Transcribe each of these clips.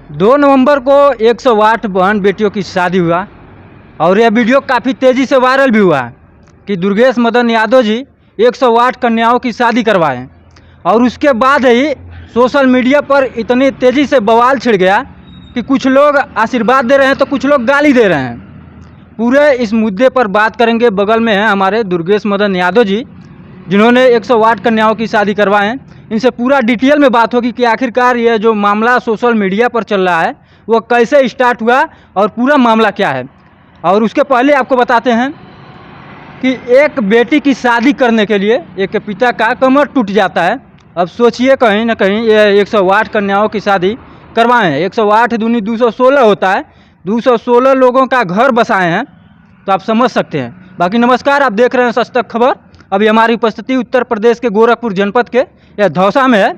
2 नवंबर को 108 बहन बेटियों की शादी हुआ और यह वीडियो काफ़ी तेज़ी से वायरल भी हुआ कि दुर्गेश मदन यादव जी 108 कन्याओं की शादी करवाएं और उसके बाद ही सोशल मीडिया पर इतनी तेज़ी से बवाल छिड़ गया कि कुछ लोग आशीर्वाद दे रहे हैं तो कुछ लोग गाली दे रहे हैं। पूरे इस मुद्दे पर बात करेंगे। बगल में हैं हमारे दुर्गेश मदन यादव जी, जिन्होंने 108 कन्याओं की शादी करवाएं। इनसे पूरा डिटेल में बात होगी कि आखिरकार यह जो मामला सोशल मीडिया पर चल रहा है वो कैसे स्टार्ट हुआ और पूरा मामला क्या है। और उसके पहले आपको बताते हैं कि एक बेटी की शादी करने के लिए एक पिता का कमर टूट जाता है। अब सोचिए कहीं ना कहीं ये 108 कन्याओं की शादी करवाएं, 108 दूनी 216 होता है, 216 लोगों का घर बसाए हैं, तो आप समझ सकते हैं। बाकी नमस्कार, आप देख रहे हैं सच तक खबर। अभी हमारी उपस्थिति उत्तर प्रदेश के गोरखपुर जनपद के यह धौसा में है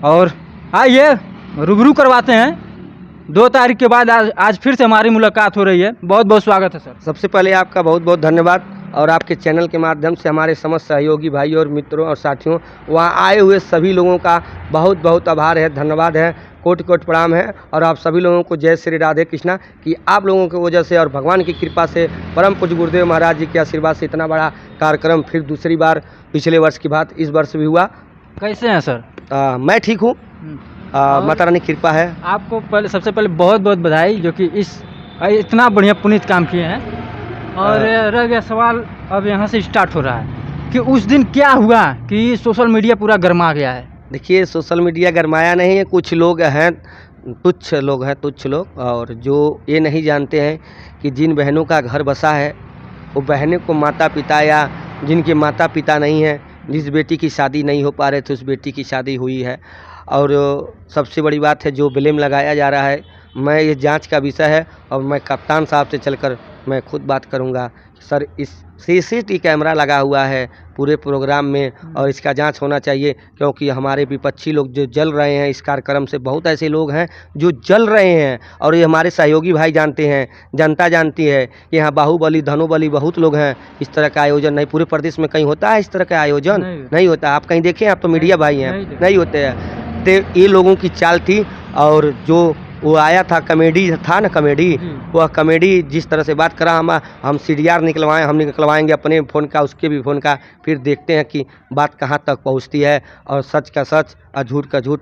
और आइए रूबरू करवाते हैं। 2 तारीख के बाद आज फिर से हमारी मुलाकात हो रही है। बहुत बहुत स्वागत है सर। सबसे पहले आपका बहुत बहुत धन्यवाद और आपके चैनल के माध्यम से हमारे समस्त सहयोगी भाई और मित्रों और साथियों, वहाँ आए हुए सभी लोगों का बहुत बहुत आभार है, धन्यवाद है, कोटि कोटि प्रणाम है। और आप सभी लोगों को जय श्री राधे कृष्णा कि आप लोगों की वजह से और भगवान की कृपा से, परम पूज्य गुरुदेव महाराज जी के आशीर्वाद से इतना बड़ा कार्यक्रम फिर दूसरी बार पिछले वर्ष की बात इस वर्ष भी हुआ। कैसे हैं सर? मैं ठीक हूँ, माता रानी कृपा है। आपको सबसे पहले बहुत बहुत बधाई जो कि इतना बढ़िया पुनीत काम किए हैं। और रह गया सवाल, अब यहाँ से स्टार्ट हो रहा है कि उस दिन क्या हुआ कि सोशल मीडिया पूरा गर्मा गया है। देखिए, सोशल मीडिया गरमाया नहीं है, कुछ लोग हैं, तुच्छ लोग, और जो ये नहीं जानते हैं कि जिन बहनों का घर बसा है वो बहनों को माता पिता या जिनके माता पिता नहीं हैं, जिस बेटी की शादी नहीं हो पा रहे थे उस बेटी की शादी हुई है। और सबसे बड़ी बात है जो ब्लेम लगाया जा रहा है, मैं ये जांच का विषय है और मैं कप्तान साहब से चलकर मैं खुद बात करूंगा। सर, इस सीसीटीवी कैमरा लगा हुआ है पूरे प्रोग्राम में और इसका जांच होना चाहिए, क्योंकि हमारे विपक्षी लोग जो जल रहे हैं इस कार्यक्रम से, बहुत ऐसे लोग हैं जो जल रहे हैं और ये हमारे सहयोगी भाई जानते हैं, जनता जानती है कि यहाँ बाहुबली धनुबली बहुत लोग हैं। इस तरह का आयोजन नहीं, पूरे प्रदेश में कहीं होता है इस तरह का आयोजन? नहीं होता। आप कहीं देखें? आप तो मीडिया भाई हैं, नहीं होते हैं। तो ये लोगों की चाल थी। और जो वो आया था कॉमेडी था ना, कॉमेडी, वह कॉमेडी जिस तरह से बात करा, हम CDR हम निकलवाएंगे अपने फ़ोन का, उसके भी फ़ोन का, फिर देखते हैं कि बात कहाँ तक पहुँचती है और सच का सच और झूठ का झूठ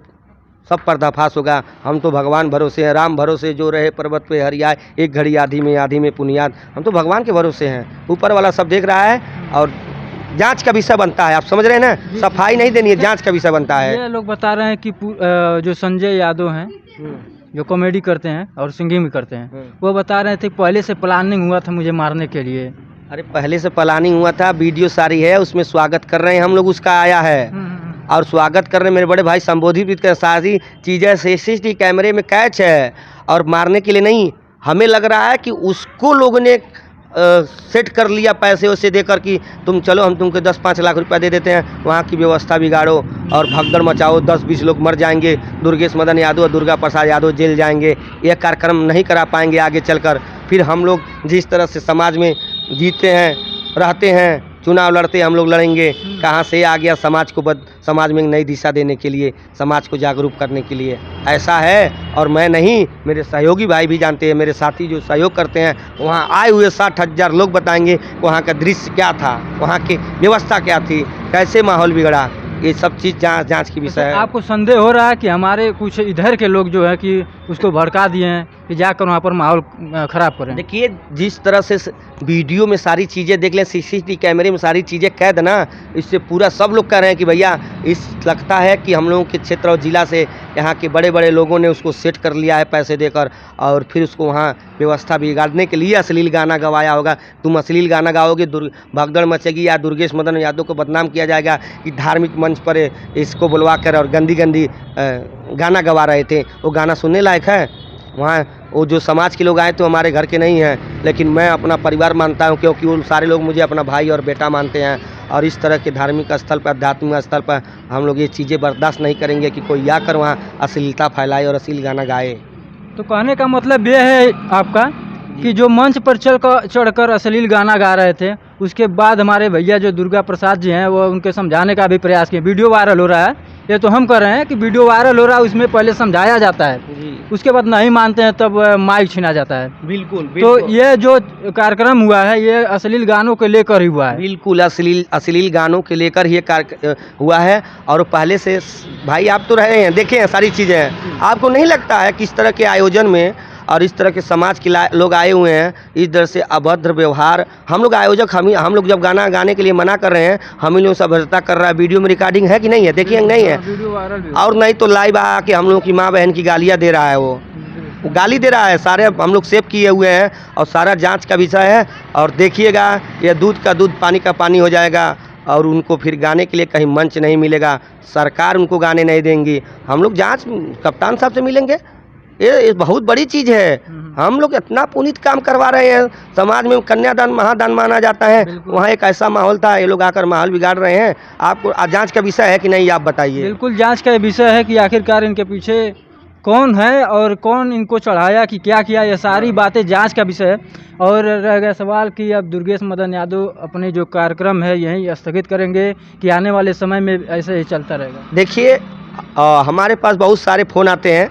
सब पर्दाफाश होगा। हम तो भगवान भरोसे हैं, राम भरोसे जो रहे पर्वत पे हरियाए, एक घड़ी आधी में पुनियाद। हम तो भगवान के भरोसे हैं, ऊपर वाला सब देख रहा है और जांच का विषय बनता है। आप समझ रहे हैं ना, सफाई नहीं देनी है, जांच का विषय बनता है। ये लोग बता रहे हैं कि जो संजय यादव हैं जो कॉमेडी करते हैं और सिंगिंग भी करते हैं, वो बता रहे थे पहले से प्लानिंग हुआ था मुझे मारने के लिए। अरे पहले से प्लानिंग हुआ था, वीडियो सारी है, उसमें स्वागत कर रहे हैं हम लोग, उसका आया है और स्वागत कर रहे हैं। मेरे बड़े भाई संबोधित भी कर, सारी चीज़ें CCTV कैमरे में कैच है और मारने के लिए नहीं। हमें लग रहा है कि उसको लोगों ने सेट कर लिया पैसे वैसे देकर कि तुम चलो हम तुमको 10-5 लाख रुपया दे देते हैं, वहाँ की व्यवस्था बिगाड़ो और भगदड़ मचाओ, 10-20 लोग मर जाएंगे, दुर्गेश मदन यादव और दुर्गा प्रसाद यादव जेल जाएंगे, यह कार्यक्रम नहीं करा पाएंगे आगे चलकर। फिर हम लोग जिस तरह से समाज में जीते हैं, रहते हैं, चुनाव लड़ते हम लोग लड़ेंगे, कहाँ से आ गया समाज में नई दिशा देने के लिए, समाज को जागरूक करने के लिए। ऐसा है और मैं नहीं, मेरे सहयोगी भाई भी जानते हैं, मेरे साथी जो सहयोग करते हैं, वहाँ आए हुए 60,000 लोग बताएंगे वहाँ का दृश्य क्या था, वहाँ की व्यवस्था क्या थी, कैसे माहौल बिगड़ा, ये सब चीज़ जांच की विषय है। आपको संदेह हो रहा है कि हमारे कुछ इधर के लोग जो है कि उसको भड़का दिए हैं कि जाकर वहाँ पर माहौल ख़राब करें? देखिए, जिस तरह से वीडियो में सारी चीज़ें देख लें, CCTV कैमरे में सारी चीज़ें कैद ना, इससे पूरा सब लोग कह रहे हैं कि भैया लगता है कि हम लोगों के क्षेत्र और ज़िला से यहाँ के बड़े बड़े लोगों ने उसको सेट कर लिया है पैसे देकर और फिर उसको वहाँ व्यवस्था बिगाड़ने के लिए अश्लील गाना गवाया होगा। तुम अश्लील गाना गाओगे, भगदड़ मचेगी या दुर्गेश मदन यादव को बदनाम किया जाएगा कि धार्मिक मंच पर इसको बुलवा कर और गंदी गाना गवा रहे थे। वो गाना सुनने लायक है? वहाँ वो जो समाज के लोग आए तो हमारे घर के नहीं हैं, लेकिन मैं अपना परिवार मानता हूँ, क्योंकि वो सारे लोग मुझे अपना भाई और बेटा मानते हैं। और इस तरह के धार्मिक स्थल पर, आध्यात्मिक स्थल पर हम लोग ये चीज़ें बर्दाश्त नहीं करेंगे कि कोई आकर वहाँ अश्लीलता फैलाए और अश्लील गाना गाए। तो कहने का मतलब ये है आपका कि जो मंच पर चढ़कर अश्लील गाना गा रहे थे, उसके बाद हमारे भैया जो दुर्गा प्रसाद जी हैं वो उनके समझाने का भी प्रयास किए, वीडियो वायरल हो रहा है, ये तो हम कर रहे हैं कि वीडियो वायरल हो रहा है, उसमें पहले समझाया जाता है, जी उसके बाद नहीं मानते हैं तब माइक छीना जाता है। बिल्कुल तो बिल्कुल ये जो कार्यक्रम हुआ है ये अश्लील गानों को लेकर ही हुआ है। बिल्कुल अश्लील अश्लील गानों के लेकर ये कार्य हुआ है। और पहले से भाई आप तो रहे हैं, देखे हैं सारी चीज़ें हैं, आपको नहीं लगता है कि इस तरह के आयोजन में और इस तरह के समाज के लोग आए हुए हैं, इस तरह से अभद्र व्यवहार, हम लोग आयोजक हम लोग जब गाना गाने के लिए मना कर रहे हैं, हम ही लोग से अभद्रता कर रहा है। वीडियो में रिकॉर्डिंग है कि नहीं है, देखिए नहीं है, वीडियो वायरल भी और नहीं तो लाइव आके हम लोग की माँ बहन की गालियाँ दे रहा है, वो गाली दे रहा है, सारे हम लोग सेव किए हुए हैं और सारा जांच का विषय है। और देखिएगा ये दूध का दूध पानी का पानी हो जाएगा और उनको फिर गाने के लिए कहीं मंच नहीं मिलेगा, सरकार उनको गाने नहीं देंगी। हम लोग जांच कप्तान साहब से मिलेंगे, ये बहुत बड़ी चीज़ है। हम लोग इतना पुनीत काम करवा रहे हैं, समाज में कन्यादान महादान माना जाता है, वहाँ एक ऐसा माहौल था, ये लोग आकर माहौल बिगाड़ रहे हैं। आपको जांच का विषय है कि नहीं, आप बताइए। बिल्कुल जांच का विषय है कि आखिरकार इनके पीछे कौन है और कौन इनको चढ़ाया कि क्या किया, ये सारी बातें जांच का विषय है। और रह गया सवाल कि अब दुर्गेश मदन यादव अपने जो कार्यक्रम है यहीं स्थगित करेंगे कि आने वाले समय में ऐसे ही चलता रहेगा। देखिए हमारे पास बहुत सारे फ़ोन आते हैं,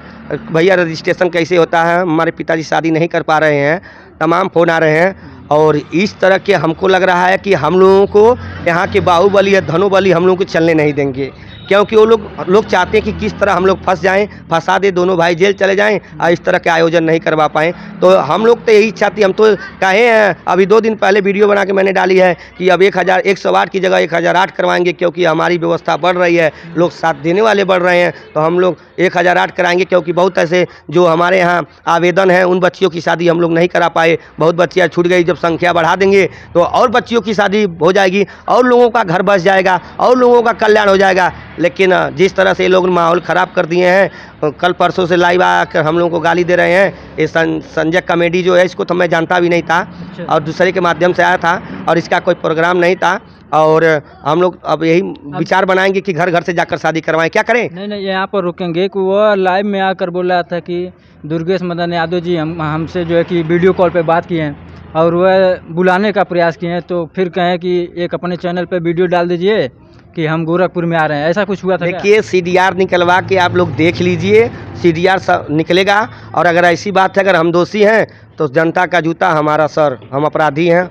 भैया रजिस्ट्रेशन कैसे होता है, हमारे पिताजी शादी नहीं कर पा रहे हैं, तमाम फ़ोन आ रहे हैं। और इस तरह के हमको लग रहा है कि हम लोगों को यहाँ के बाहुबली या धनुबली हम लोगों को चलने नहीं देंगे, क्योंकि वो लोग चाहते हैं कि किस तरह हम लोग फंस जाएं, फंसा दे, दोनों भाई जेल चले जाएं और इस तरह के आयोजन नहीं करवा पाएँ। तो हम लोग तो यही चाहते, हम तो कहे हैं, अभी 2 दिन पहले वीडियो बना के मैंने डाली है कि अब 1,108 की जगह 1,008 करवाएंगे, क्योंकि हमारी व्यवस्था बढ़ रही है, लोग साथ देने वाले बढ़ रहे हैं, तो हम लोग 1,008 कराएंगे। क्योंकि बहुत ऐसे जो हमारे यहाँ आवेदन है, उन बच्चियों की शादी हम लोग नहीं करा पाए, बहुत बच्चियाँ छूट गई। जब संख्या बढ़ा देंगे तो और बच्चियों की शादी हो जाएगी और लोगों का घर बस जाएगा और लोगों का कल्याण हो जाएगा। लेकिन जिस तरह से ये लोग माहौल ख़राब कर दिए हैं, कल परसों से लाइव आकर हम लोगों को गाली दे रहे हैं। ये संजय कॉमेडी जो है, इसको तो मैं जानता भी नहीं था और दूसरे के माध्यम से आया था और इसका कोई प्रोग्राम नहीं था। और हम लोग अब यही विचार बनाएंगे कि घर घर से जाकर शादी करवाएं, क्या करें। नहीं यहाँ पर रुकेंगे कि वो लाइव में आकर बोल रहा था कि दुर्गेश मदन यादव जी हमसे जो है कि वीडियो कॉल पे बात किए हैं और वह बुलाने का प्रयास किए हैं, तो फिर कहें कि एक अपने चैनल पे वीडियो डाल दीजिए कि हम गोरखपुर में आ रहे हैं, ऐसा कुछ हुआ था। देखिए CDR निकलवा के आप लोग देख लीजिए, CDR निकलेगा। और अगर ऐसी बात है, अगर हम दोषी हैं तो जनता का जूता हमारा सर, हम अपराधी हैं,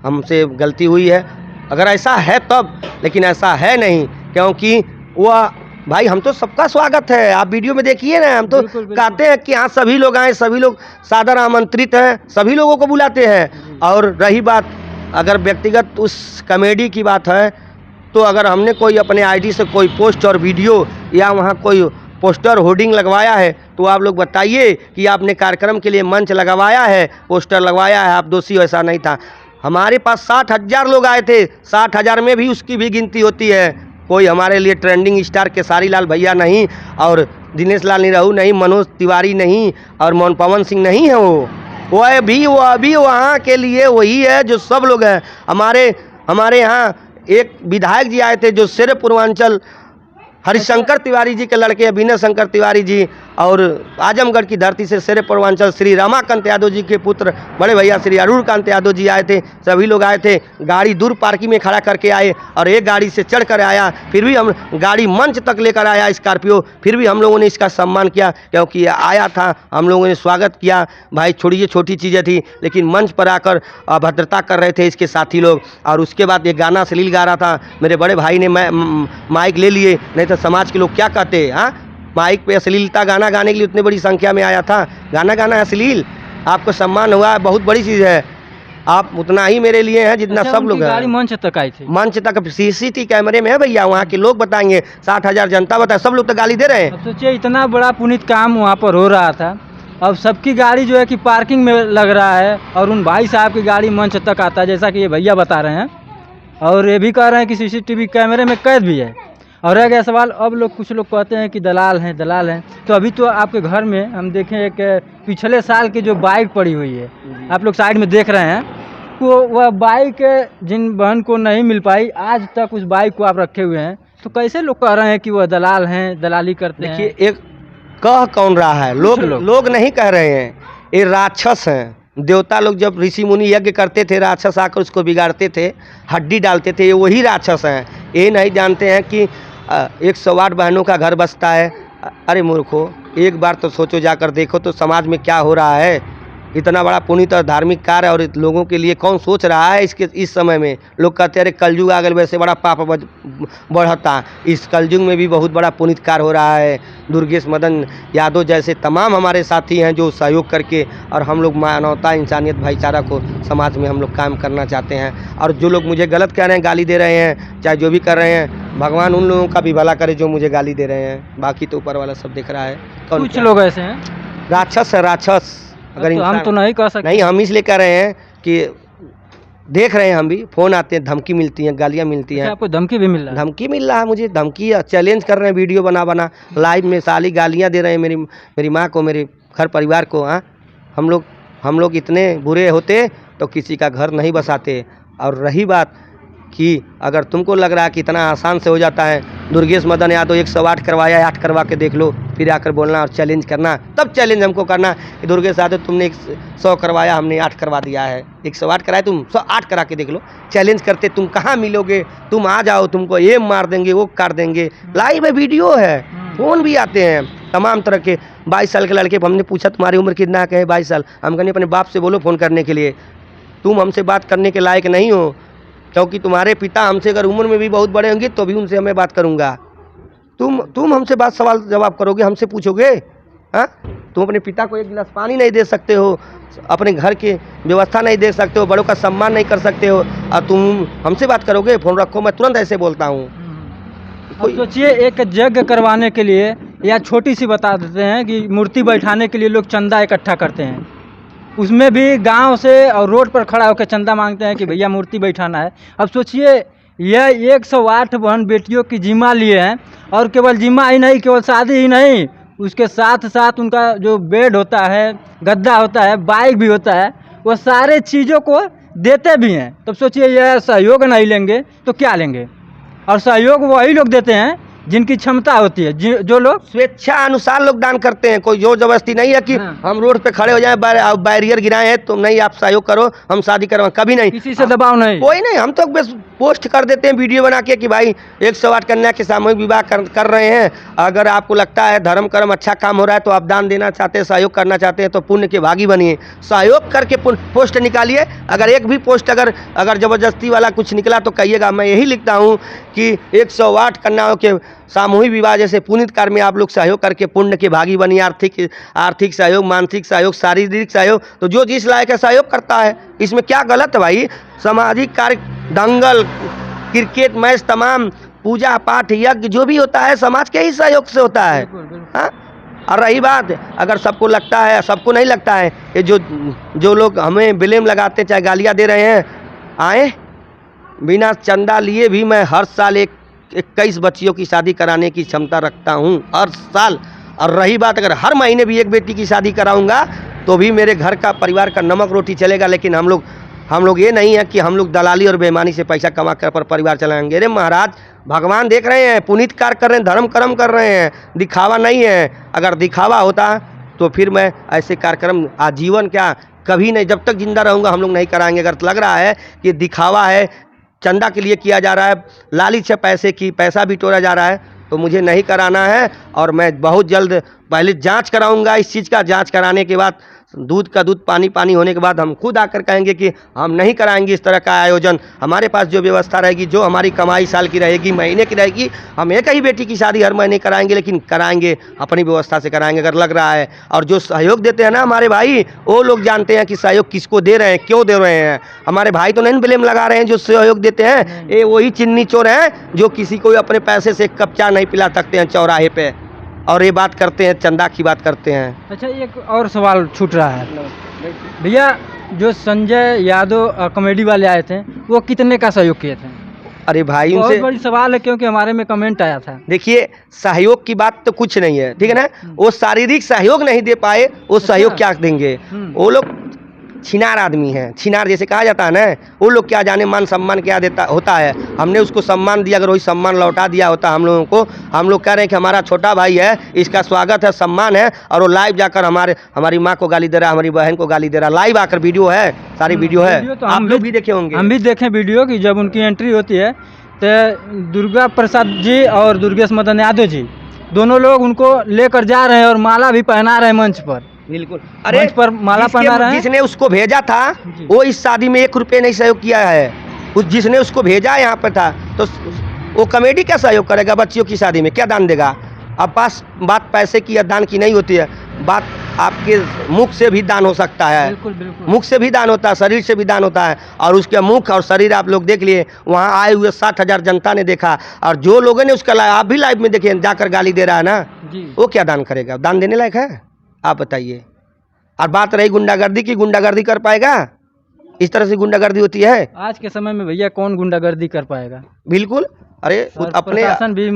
हमसे गलती हुई है अगर ऐसा है तब, लेकिन ऐसा है नहीं। क्योंकि वह भाई, हम तो सबका स्वागत है, आप वीडियो में देखिए ना, हम तो कहते हैं कि हाँ सभी लोग आए, सभी लोग सादर आमंत्रित हैं, सभी लोगों को बुलाते हैं। और रही बात अगर व्यक्तिगत उस कॉमेडी की बात है, तो अगर हमने कोई अपने आईडी से कोई पोस्ट और वीडियो या वहाँ कोई पोस्टर होर्डिंग लगवाया है, तो आप लोग बताइए कि आपने कार्यक्रम के लिए मंच लगवाया है, पोस्टर लगवाया है, आप दोषी हो। ऐसा नहीं था। हमारे पास 60,000 लोग आए थे, 60,000 में भी उसकी भी गिनती होती है। कोई हमारे लिए ट्रेंडिंग स्टार केसारी लाल भैया नहीं, और दिनेश लाल निरहू नहीं, मनोज तिवारी नहीं, और मोहन पवन सिंह नहीं है। वो अभी वहाँ के लिए वही है जो सब लोग हैं। हमारे यहाँ एक विधायक जी आए थे जो शेर पूर्वांचल हरिशंकर तिवारी जी के लड़के विनय शंकर तिवारी जी, और आजमगढ़ की धरती से शेर पूर्वांचल श्री रमाकांत यादव जी के पुत्र बड़े भैया श्री अरुणकांत यादव जी आए थे। सभी लोग आए थे, गाड़ी दूर पार्किंग में खड़ा करके आए और एक गाड़ी से चढ़ कर आया, फिर भी हम गाड़ी मंच तक लेकर आया स्कॉर्पियो, फिर भी हम लोगों ने इसका सम्मान किया, क्योंकि आया था, हम लोगों ने स्वागत किया। भाई छोड़िए, छोटी चीज़ें थी, लेकिन मंच पर आकर अभद्रता कर रहे थे इसके साथी लोग। और उसके बाद एक गाना अश्लील गा रहा था, मेरे बड़े भाई ने माइक ले लिए, नहीं तो समाज के लोग क्या कहते हैं। हाँ, माइक पे अश्लीलता गाना गाने के लिए उतनी बड़ी संख्या में आया था, गाना गाना अश्लील, आपको सम्मान हुआ, बहुत बड़ी चीज़ है। आप उतना ही मेरे लिए हैं जितना सब लोग हैं। गाड़ी मंच तक आई थी, मंच तक CCTV कैमरे में है भैया, वहाँ के लोग बताएंगे, 60,000 जनता बताए, सब लोग तो गाली दे रहे हैं। अब सोचिए इतना बड़ा पुनीत काम वहाँ पर हो रहा था, अब सबकी गाड़ी जो है कि पार्किंग में लग रहा है और उन भाई साहब की गाड़ी मंच तक आता है, जैसा कि ये भैया बता रहे हैं। और ये भी कह रहे हैं कि CCTV कैमरे में कैद भी है। और रह गया सवाल, अब कुछ लोग कहते हैं कि दलाल हैं। तो अभी तो आपके घर में हम देखें एक पिछले साल की जो बाइक पड़ी हुई है, आप लोग साइड में देख रहे हैं, तो वह बाइक जिन बहन को नहीं मिल पाई, आज तक उस बाइक को आप रखे हुए हैं। तो कैसे लोग कह रहे हैं कि वह दलाल हैं, दलाली करते हैं। देखिए, एक कह कौन रहा है, लोग नहीं कह रहे हैं, ये राक्षस हैं। देवता लोग जब ऋषि मुनि यज्ञ करते थे, राक्षस आकर उसको बिगाड़ते थे, हड्डी डालते थे, ये वही राक्षस हैं। ये नहीं जानते हैं कि 108 बहनों का घर बसता है। अरे मूर्खो, एक बार तो सोचो, जाकर देखो तो समाज में क्या हो रहा है। इतना बड़ा पुनीत और धार्मिक कार्य और लोगों के लिए कौन सोच रहा है इसके इस समय में। लोग कहते हैं अरे कलयुग आ गए, वैसे बड़ा पाप बढ़ता। इस कलयुग में भी बहुत बड़ा पुनीत कार्य हो रहा है। दुर्गेश मदन यादव जैसे तमाम हमारे साथी हैं जो सहयोग करके, और हम लोग मानवता, इंसानियत, भाईचारा को समाज में हम लोग काम करना चाहते हैं। और जो लोग मुझे गलत कह रहे हैं, गाली दे रहे हैं, चाहे जो भी कर रहे हैं, भगवान उन लोगों का भी भला करे जो मुझे गाली दे रहे हैं। बाकी तो ऊपर वाला सब देख रहा है। कुछ लोग ऐसे हैं, राक्षस है, राक्षस। अगर तो हम तो नहीं कह सकते। नहीं, हम इसलिए कह रहे हैं कि देख रहे हैं, हम भी फ़ोन आते हैं, धमकी मिलती है, गालियाँ मिलती हैं। आपको धमकी भी मिल रहा है? धमकी मिल रहा है मुझे, धमकी चैलेंज कर रहे हैं, वीडियो बना लाइव में साली गालियाँ दे रहे हैं मेरी माँ को, मेरे घर परिवार को। हाँ, हम लोग इतने बुरे होते तो किसी का घर नहीं बसाते। और रही बात कि अगर तुमको लग रहा है कि इतना आसान से हो जाता है, दुर्गेश मदन यादव 108 करवाया, 8 करवा के देख लो, फिर आकर बोलना और चैलेंज करना। तब चैलेंज हमको करना कि दुर्गेश यादव तुमने 100 करवाया, हमने 8 करवा दिया है। 108 कराए, तुम 108 करा के देख लो। चैलेंज करते तुम कहाँ मिलोगे, तुम आ जाओ, तुमको ये मार देंगे, वो काट देंगे। लाइव है, वीडियो है, फ़ोन भी आते हैं तमाम तरह के। 22 साल के लड़के, हमने पूछा तुम्हारी उम्र कितना है, 22 साल। हम कहने अपने बाप से बोलो फ़ोन करने के लिए, तुम हमसे बात करने के लायक नहीं हो, क्योंकि तुम्हारे पिता हमसे अगर उम्र में भी बहुत बड़े होंगे तो भी उनसे मैं बात करूंगा। तुम हमसे बात सवाल जवाब करोगे, हमसे पूछोगे? हाँ, तुम अपने पिता को एक गिलास पानी नहीं दे सकते हो, अपने घर की व्यवस्था नहीं दे सकते हो, बड़ों का सम्मान नहीं कर सकते हो, और तुम हमसे बात करोगे? फ़ोन रखो, मैं तुरंत ऐसे बोलता हूँ। सोचिए, एक यज्ञ करवाने के लिए, या छोटी सी बता देते हैं कि मूर्ति बैठाने के लिए लोग चंदा इकट्ठा करते हैं, उसमें भी गांव से और रोड पर खड़ा होकर चंदा मांगते हैं कि भैया मूर्ति बैठाना है। अब सोचिए, यह 108 बहन बेटियों की जिम्मा लिए हैं, और केवल जिम्मा ही नहीं, केवल शादी ही नहीं, उसके साथ साथ उनका जो बेड होता है, गद्दा होता है, बाइक भी होता है, वो सारे चीज़ों को देते भी हैं। तब सोचिए, यह सहयोग नहीं लेंगे तो क्या लेंगे? और सहयोग वही लोग देते हैं जिनकी क्षमता होती है, जो लोग स्वेच्छा अनुसार लोग दान करते हैं। कोई जोर जबरदस्ती नहीं है कि हम रोड पे खड़े हो जाएं, बैरियर गिराए हैं तो नहीं आप सहयोग करो, हम शादी करवा, कभी नहीं। किसी से दबाव नहीं, कोई नहीं। हम तो बस पोस्ट कर देते हैं वीडियो बना के कि भाई 108 कन्या के सामूहिक विवाह कर रहे हैं। अगर आपको लगता है धर्म कर्म अच्छा काम हो रहा है, तो आप दान देना चाहते हैं, सहयोग करना चाहते हैं, तो पुण्य के भागी बनिए, सहयोग करके पोस्ट निकालिए। अगर एक भी पोस्ट अगर ज़बरदस्ती वाला कुछ निकला तो कहिएगा। मैं यही लिखता हूँ कि 108 कन्याओं के सामूहिक विवाह जैसे पुनीत कार्य में आप लोग सहयोग करके पुण्य के भागी बनिए। आर्थिक सहयोग, मानसिक सहयोग, शारीरिक सहयोग, तो जो जिस लायक है सहयोग करता है, इसमें क्या गलत है भाई? सामाजिक कार्य, दंगल, क्रिकेट मैच, तमाम पूजा पाठ, यज्ञ जो भी होता है समाज के ही सहयोग से होता है। हाँ, और रही बात, अगर सबको लगता है, सबको नहीं लगता है, ये जो लोग हमें ब्लेम लगाते, चाहे गालियाँ दे रहे हैं, आए बिना चंदा लिए भी मैं हर साल 21 बच्चियों की शादी कराने की क्षमता रखता हूँ, हर साल। और रही बात, अगर हर महीने भी एक बेटी की शादी कराऊंगा तो भी मेरे घर का परिवार का नमक रोटी चलेगा। लेकिन हम लोग ये नहीं है कि हम लोग दलाली और बेईमानी से पैसा कमा कर पर परिवार चलाएंगे। अरे महाराज, भगवान देख रहे हैं, पुनीत कार्य कर रहे हैं, धर्म कर्म कर रहे हैं, दिखावा नहीं है। अगर दिखावा होता तो फिर मैं ऐसे कार्यक्रम आजीवन क्या, कभी नहीं, जब तक जिंदा रहूँगा हम लोग नहीं कराएंगे। अगर लग रहा है कि दिखावा है, चंदा के लिए किया जा रहा है, लालच है पैसे की, पैसा भी टोरा जा रहा है, तो मुझे नहीं कराना है। और मैं बहुत जल्द पहले जांच कराऊंगा इस चीज़ का। जांच कराने के बाद दूध का दूध, पानी पानी होने के बाद हम खुद आकर कहेंगे कि हम नहीं कराएंगे इस तरह का आयोजन। हमारे पास जो व्यवस्था रहेगी, जो हमारी कमाई साल की रहेगी, महीने की रहेगी, हम एक ही बेटी की शादी हर महीने कराएंगे, लेकिन कराएंगे अपनी व्यवस्था से कराएंगे अगर लग रहा है। और जो सहयोग देते हैं ना हमारे भाई, वो लोग जानते हैं कि सहयोग किसको दे रहे हैं, क्यों दे रहे हैं। हमारे भाई तो नहीं ब्लेम लगा रहे हैं जो सहयोग देते हैं, ये वही चिन्नी चोर हैं जो किसी को अपने पैसे से एक कप चाय नहीं पिला सकते हैं चौराहे पे, और ये बात करते हैं, चंदा की बात करते हैं। अच्छा, एक और सवाल छूट रहा है भैया, जो संजय यादव कॉमेडी वाले आए थे, वो कितने का सहयोग किए थे? अरे भाई, बहुत उनसे बड़ी सवाल है, क्योंकि हमारे में कमेंट आया था। देखिए, सहयोग की बात तो कुछ नहीं है, ठीक है ना। वो शारीरिक सहयोग नहीं दे पाए, वो सहयोग क्या देंगे? वो लोग छिनार आदमी हैं, छिनार जैसे कहा जाता है ना, वो लोग क्या जाने मान सम्मान क्या देता होता है। हमने उसको सम्मान दिया, अगर वही सम्मान लौटा दिया होता हम लोगों को। हम लोग कह रहे हैं कि हमारा छोटा भाई है, इसका स्वागत है, सम्मान है, और वो लाइव जाकर हमारी माँ को गाली दे रहा है, हमारी बहन को गाली दे रहा है, लाइव आकर वीडियो है, सारी वीडियो है, तो आप लोग भी देखे होंगे। हम भी देखें वीडियो की, जब उनकी एंट्री होती है तो दुर्गा प्रसाद जी और दुर्गेश मदन यादव जी दोनों लोग उनको लेकर जा रहे हैं और माला भी पहना रहे हैं मंच पर। बिल्कुल। मंच पर माला पहना रहे हैं। जिसने उसको भेजा था जी। वो इस शादी में 1 रुपये नहीं सहयोग किया है। उस जिसने उसको भेजा यहाँ पर था तो वो कमेटी क्या सहयोग करेगा बच्चियों की शादी में, क्या दान देगा? अब पास बात पैसे की या दान की नहीं होती है, बात आपके मुख से भी दान हो सकता है। बिल्कुल बिल्कुल। मुख से भी दान होता है, शरीर से भी दान होता है। और उसके मुख और शरीर आप लोग देख लिए, वहाँ आए हुए 60,000 जनता ने देखा। और जो लोगों ने उसका आप भी लाइव में देखे, जाकर गाली दे रहा है ना, जी। वो क्या दान करेगा? दान देने लायक है? आप बताइए। और बात रही गुंडागर्दी की, गुंडागर्दी कर पाएगा? इस तरह से गुंडागर्दी होती है आज के समय में भैया कौन गुंडागर्दी कर पाएगा? बिल्कुल। अरे और अपने प्रशासन भी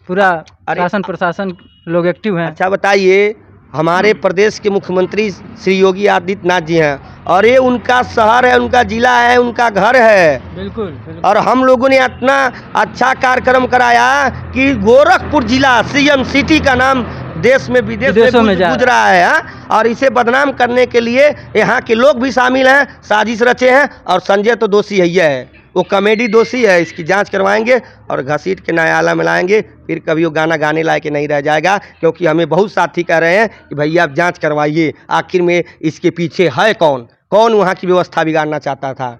पूरा शासन प्रशासन लोग एक्टिव हैं। अच्छा बताइए, हमारे प्रदेश के मुख्यमंत्री श्री योगी आदित्यनाथ जी हैं और ये उनका शहर है, उनका जिला है, उनका घर है। बिल्कुल, बिल्कुल। और हम लोगों ने इतना अच्छा कार्यक्रम कराया कि गोरखपुर जिला सीएम सिटी का नाम देश में विदेशों में गूंज रहा है। हाँ? और इसे बदनाम करने के लिए यहाँ के लोग भी शामिल हैं, साजिश रचे हैं। और संजय तो दोषी है, वो कॉमेडी दोषी है। इसकी जांच करवाएंगे और घसीट के न्यायालय में लाएंगे, फिर कभी वो गाना गाने लायक नहीं रह जाएगा। क्योंकि हमें बहुत साथी कह रहे हैं कि भैया आप जांच करवाइए, आखिर में इसके पीछे है कौन, कौन वहाँ की व्यवस्था बिगाड़ना चाहता था।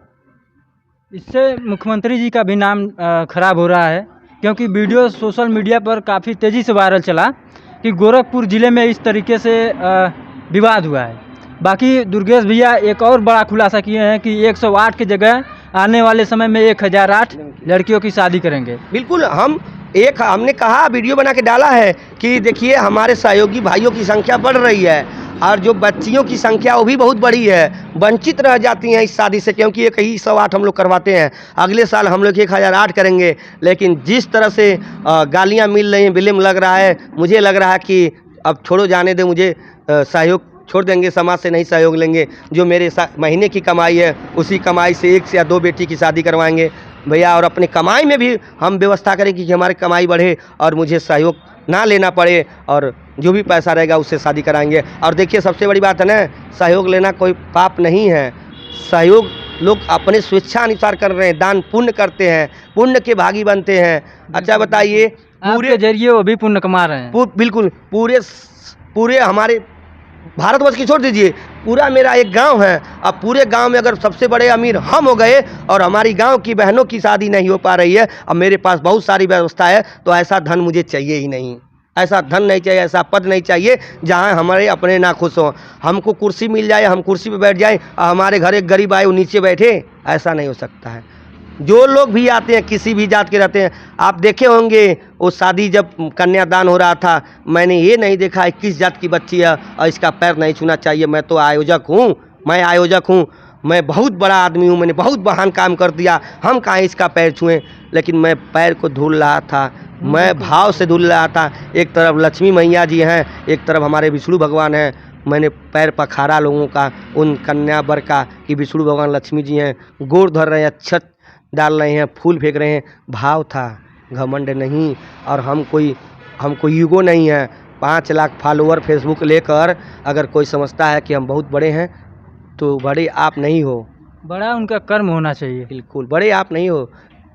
इससे मुख्यमंत्री जी का भी नाम खराब हो रहा है, क्योंकि वीडियो सोशल मीडिया पर काफ़ी तेज़ी से वायरल चला कि गोरखपुर ज़िले में इस तरीके से विवाद हुआ है। बाकी दुर्गेश भैया एक और बड़ा खुलासा किए हैं कि 108 की जगह आने वाले समय में 1008 लड़कियों की शादी करेंगे। बिल्कुल। हमने कहा, वीडियो बना के डाला है कि देखिए हमारे सहयोगी भाइयों की संख्या बढ़ रही है और जो बच्चियों की संख्या वो भी बहुत बड़ी है, वंचित रह जाती हैं इस शादी से। क्योंकि 108 हम लोग करवाते हैं, अगले साल हम लोग 1008 करेंगे। लेकिन जिस तरह से गालियाँ मिल रही हैं, बिल्म लग रहा है, मुझे लग रहा है कि अब छोड़ो, जाने दे, मुझे सहयोग छोड़ देंगे, समाज से नहीं सहयोग लेंगे। जो मेरे महीने की कमाई है उसी कमाई से 1 से या 2 बेटी की शादी करवाएंगे भैया। और अपनी कमाई में भी हम व्यवस्था करेंगे कि हमारी कमाई बढ़े और मुझे सहयोग ना लेना पड़े, और जो भी पैसा रहेगा उससे शादी कराएंगे। और देखिए सबसे बड़ी बात है ना, सहयोग लेना कोई पाप नहीं है। सहयोग लोग अपने स्वेच्छानुसार कर रहे हैं, दान पुण्य करते हैं, पुण्य के भागी बनते हैं। अच्छा बताइए, पूरे जरिए वो भी पुण्य कमा रहे हैं। बिल्कुल। पूरे हमारे भारतवर्ष की छोड़ दीजिए, पूरा मेरा एक गांव है। अब पूरे गांव में अगर सबसे बड़े अमीर हम हो गए और हमारी गांव की बहनों की शादी नहीं हो पा रही है, अब मेरे पास बहुत सारी व्यवस्था है, तो ऐसा धन मुझे चाहिए ही नहीं। ऐसा धन नहीं चाहिए, ऐसा पद नहीं चाहिए जहां हमारे अपने ना खुश हों। हमको कुर्सी मिल जाए, हम कुर्सी पे बैठ जाएं, हमारे घर एक गरीब आए वो नीचे बैठे, ऐसा नहीं हो सकता है। जो लोग भी आते हैं, किसी भी जात के रहते हैं, आप देखे होंगे वो शादी जब कन्यादान हो रहा था, मैंने ये नहीं देखा है किस जात की बच्ची है और इसका पैर नहीं छूना चाहिए। मैं तो आयोजक हूँ, मैं बहुत बड़ा आदमी हूँ, मैंने बहुत महान काम कर दिया, हम कहाँ इसका पैर छुएं। लेकिन मैं पैर को धुल रहा था, मैं भाव से धुल रहा था। एक तरफ लक्ष्मी मैया जी हैं, एक तरफ हमारे विष्णु भगवान हैं। मैंने पैर पखारा लोगों का, उन कन्या वर का, कि विष्णु भगवान लक्ष्मी जी हैं, गोड़ धर रहे हैं, अक्षत डाल रहे हैं, फूल फेंक रहे हैं। भाव था, घमंड नहीं। और हमको ईगो नहीं है। 5 लाख फॉलोअर फेसबुक लेकर अगर कोई समझता है कि हम बहुत बड़े हैं, तो बड़े आप नहीं हो। बड़ा उनका कर्म होना चाहिए। बिल्कुल, बड़े आप नहीं हो,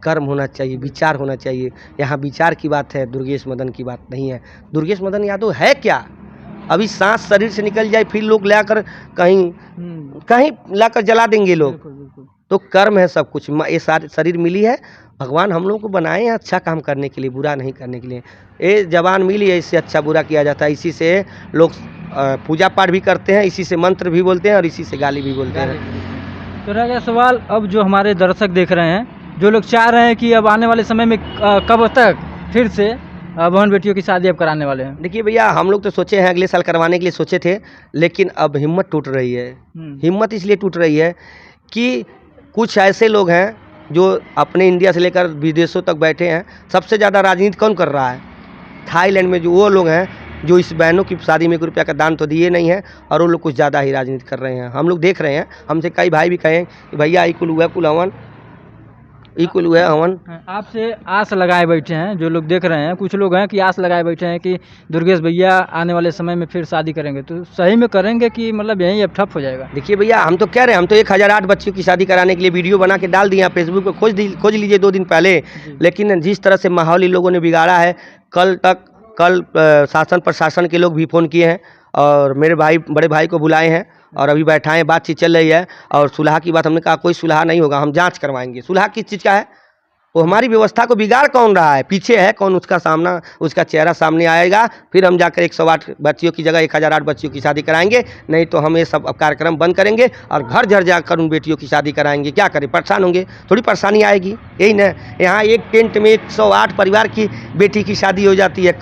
कर्म होना चाहिए, विचार होना चाहिए। यहाँ विचार की बात है, दुर्गेश मदन की बात नहीं है। दुर्गेश मदन यादव है क्या? अभी सांस शरीर से निकल जाए फिर लोग लाकर कहीं लाकर जला देंगे लोग। बिल्कुल। तो कर्म है सब कुछ। ये शरीर मिली है, भगवान हम लोगों को बनाए हैं अच्छा काम करने के लिए, बुरा नहीं करने के लिए। ये जबान मिली है, इससे अच्छा बुरा किया जाता है। इसी से लोग पूजा पाठ भी करते हैं, इसी से मंत्र भी बोलते हैं और इसी से गाली भी बोलते हैं। तो रह गया सवाल, अब जो हमारे दर्शक देख रहे हैं, जो लोग चाह रहे हैं कि अब आने वाले समय में कब तक फिर से बहन बेटियों की शादी अब कराने वाले हैं? देखिए भैया, हम लोग तो सोचे हैं अगले साल करवाने के लिए सोचे थे, लेकिन अब हिम्मत टूट रही है। हिम्मत इसलिए टूट रही है कि कुछ ऐसे लोग हैं जो अपने इंडिया से लेकर विदेशों तक बैठे हैं। सबसे ज़्यादा राजनीति कौन कर रहा है? थाईलैंड में जो वो लोग हैं जो इस बहनों की शादी में 1 रुपया का दान तो दिए नहीं है, और वो लोग कुछ ज़्यादा ही राजनीति कर रहे हैं। हम लोग देख रहे हैं, हमसे कई भाई भी कहें कि भैया आई कुल हुआ कुल हवन इक्वल हुआ है हवन। आपसे आस लगाए बैठे हैं जो लोग देख रहे हैं, कुछ लोग हैं कि आस लगाए बैठे हैं कि दुर्गेश भैया आने वाले समय में फिर शादी करेंगे, तो सही में करेंगे कि मतलब यहीं अब ठप हो जाएगा? देखिए भैया, हम तो कह रहे हैं, हम तो 1008 बच्चियों की शादी कराने के लिए वीडियो बना के डाल दिए, फेसबुक पे खोज लीजिए 2 दिन पहले। लेकिन जिस तरह से माहौल इन लोगों ने बिगाड़ा है, कल शासन प्रशासन के लोग भी फ़ोन किए हैं और मेरे बड़े भाई को बुलाए हैं और अभी बैठाएं, बातचीत चल रही है। और सुलह की बात, हमने कहा कोई सुलह नहीं होगा, हम जांच करवाएंगे। सुलह किस चीज़ का है? वो हमारी व्यवस्था को बिगाड़ कौन रहा है, पीछे है कौन, उसका चेहरा सामने आएगा, फिर हम जाकर 108 बच्चियों की जगह 1008 बच्चियों की शादी कराएंगे। नहीं तो हम ये सब कार्यक्रम बंद करेंगे और घर घर जाकर उन बेटियों की शादी कराएंगे। क्या करें, परेशान होंगे, थोड़ी परेशानी आएगी, यही ना। यहाँ एक टेंट में 108 परिवार की बेटी की शादी हो जाती है,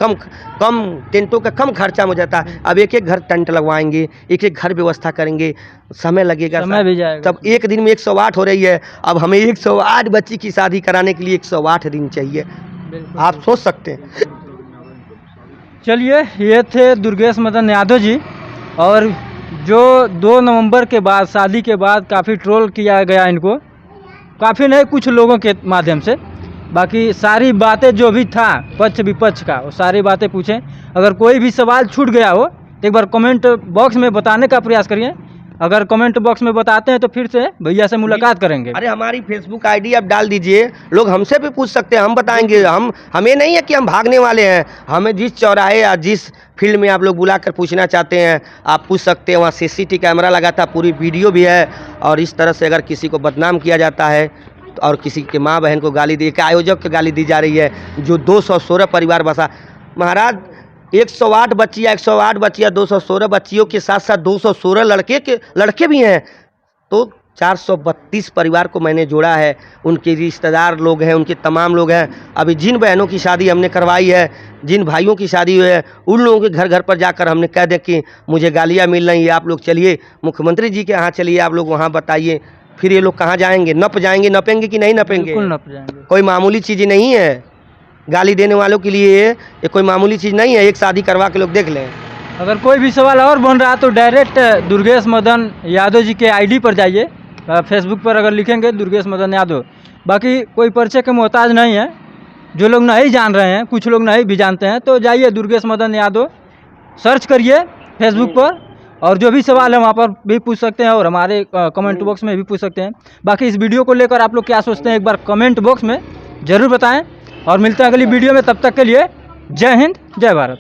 कम टेंटों का कम खर्चा हो जाता है। अब एक घर टेंट लगवाएंगे, एक घर व्यवस्था करेंगे, समय लगेगा, समय भी जाएगा। तब एक दिन में 108 हो रही है। अब हमें 108 बच्ची की शादी कराने के लिए 108 दिन चाहिए, आप सोच सकते हैं। चलिए, ये थे दुर्गेश मदन यादव जी, और जो 2 नवंबर के बाद, शादी के बाद काफ़ी ट्रोल किया गया इनको, काफ़ी नहीं, कुछ लोगों के माध्यम से। बाकी सारी बातें जो भी था पक्ष विपक्ष का, वो सारी बातें पूछें। अगर कोई भी सवाल छूट गया हो तो एक बार कमेंट बॉक्स में बताने का प्रयास करिए। अगर कमेंट बॉक्स में बताते हैं तो फिर से भैया से मुलाकात करेंगे। अरे हमारी फेसबुक आईडी आप डाल दीजिए, लोग हमसे भी पूछ सकते हैं, हम बताएंगे। हमें नहीं है कि हम भागने वाले हैं, हमें जिस चौराहे या जिस फील्ड में आप लोग बुलाकर पूछना चाहते हैं आप पूछ सकते हैं। वहाँ CCTV कैमरा लगा था, पूरी वीडियो भी है। और इस तरह से अगर किसी को बदनाम किया जाता है और किसी के माँ बहन को गाली दी, एक आयोजक को गाली दी जा रही है जो 216 परिवार बसा। महाराज 108 बच्चियाँ 216 बच्चियों के साथ साथ 216 लड़के भी हैं, तो 432 परिवार को मैंने जोड़ा है। उनके रिश्तेदार लोग हैं, उनके तमाम लोग हैं। अभी जिन बहनों की शादी हमने करवाई है, जिन भाइयों की शादी हुई है, उन लोगों के घर घर पर जाकर हमने कह दिया कि मुझे गालियाँ मिल रही है, आप लोग चलिए मुख्यमंत्री जी के यहाँ चलिए, आप लोग वहाँ बताइए। फिर ये लोग कहाँ जाएंगे, नपेंगे कि नहीं नपेंगे? बिल्कुल नप जाएंगे। कोई मामूली चीज़ नहीं है, गाली देने वालों के लिए ये कोई मामूली चीज़ नहीं है। एक शादी करवा के लोग देख लें। अगर कोई भी सवाल और बन रहा तो डायरेक्ट दुर्गेश मदन यादव जी के आईडी पर जाइए, फेसबुक पर अगर लिखेंगे दुर्गेश मदन यादव। बाकी कोई परिचय के मोहताज नहीं है। जो लोग नहीं जान रहे हैं, कुछ लोग नहीं भी जानते हैं, तो जाइए दुर्गेश मदन यादव सर्च करिए फेसबुक पर, और जो भी सवाल है वहाँ पर भी पूछ सकते हैं और हमारे कमेंट बॉक्स में भी पूछ सकते हैं। बाकी इस वीडियो को लेकर आप लोग क्या सोचते हैं, एक बार कमेंट बॉक्स में ज़रूर बताएं। और मिलते हैं अगली वीडियो में, तब तक के लिए जय हिंद, जय भारत।